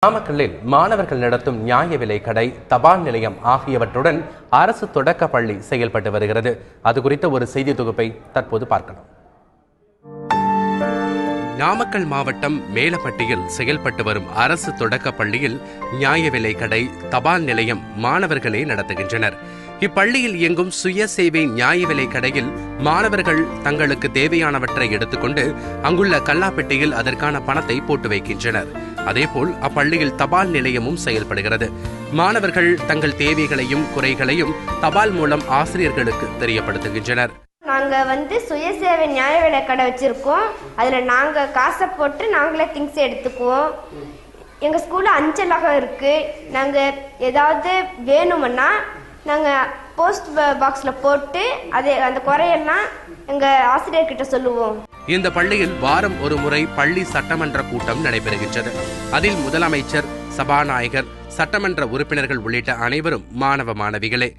நாமக்கல்லில் மாணவர்கள் நடத்தும் நியாய விலை கடை, தபால் நிலையம் ஆகியவற்றுடன் அரசு தொடக்க பள்ளி செயல்பட்டு வருகிறது. அது குறித்த ஒரு செய்தி தொகுப்பை தற்போது பார்க்கலாம். நாமக்கல் மாவட்டம் மேலப்பட்டியில் செயல்பட்டு வரும் அரசு தொடக்க பள்ளியில் நியாய விலை கடை, தபால் நிலையம் மாணவர்களே நடத்துகின்றனர். இப்பள்ளியில் இயங்கும் சுய சேவை நியாய விலை கடையில் மாணவர்கள் தங்களுக்கு தேவையானவற்றை எடுத்துக்கொண்டு அங்குள்ள கல்லாப்பெட்டியில் அதற்கான பணத்தை போட்டு வைக்கின்றனர். அதேபோல் அப்பள்ளியில் தபால் நிலையமும் செயல்படுகிறது. மாணவர்கள் தங்கள் தேவைகளையும் குறைகளையும் தபால் மூலம் ஆசிரியர்களுக்கு தெரியப்படுத்துகின்றனர். நாங்க சுயசேவை நியாய விலை கடை வச்சிருக்கோம். அதுல நாங்க காசை போட்டு நாங்களே திங்ஸ் எடுத்துக்குவோம். எங்க ஸ்கூல்ல அஞ்சலகம் இருக்கு. நாங்க ஏதாவது வேணும்னா நாங்க போஸ்ட் பாக்ஸ்ல போட்டு அந்த குறையெல்லாம் எங்க ஆசிரியர்கிட்ட சொல்லுவோம். இந்த பள்ளியில் வாரம் ஒரு முறை பள்ளி சட்டமன்ற கூட்டம் நடைபெறுகின்றது. அதில் முதலமைச்சர், சபாநாயகர், சட்டமன்ற உறுப்பினர்கள் உள்ளிட்ட அனைவரும் மாணவ மாணவிகளே.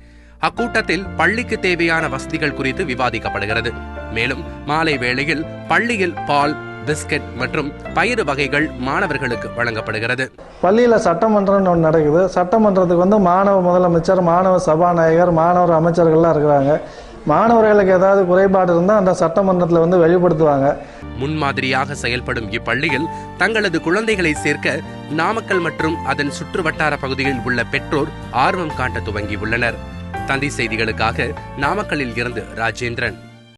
அக்கூட்டத்தில் பள்ளிக்கு தேவையான வசதிகள் குறித்து விவாதிக்கப்படுகிறது. மேலும் மாலை வேளையில் பள்ளியில் பால், பிஸ்கட் மற்றும் பயிறு வகைகள் மாணவர்களுக்கு வழங்கப்படுகிறது. பள்ளியில் சட்டமன்றம் ஒன்று நடக்குது. சட்டமன்றத்துக்கு மாணவ முதலமைச்சர், மாணவ சபாநாயகர், மாணவர் அமைச்சர்கள்லாம் இருக்கிறாங்க. மாணவர்களுக்கு ஏதாவது குறைபாடு இருந்தால் அந்த சட்டமன்றத்தில் வெளிப்படுத்துவாங்க. முன்மாதிரியாக செயல்படும் இப்பள்ளியில் தங்களது குழந்தைகளை சேர்க்க நாமக்கல் மற்றும் அதன் சுற்று வட்டார பகுதிகளில் உள்ள பெற்றோர் ஆர்வம் காட்ட துவங்கியுள்ளனர். தந்தி செய்திகளுக்காக நாமக்கல்லில் இருந்து ராஜேந்திரன்.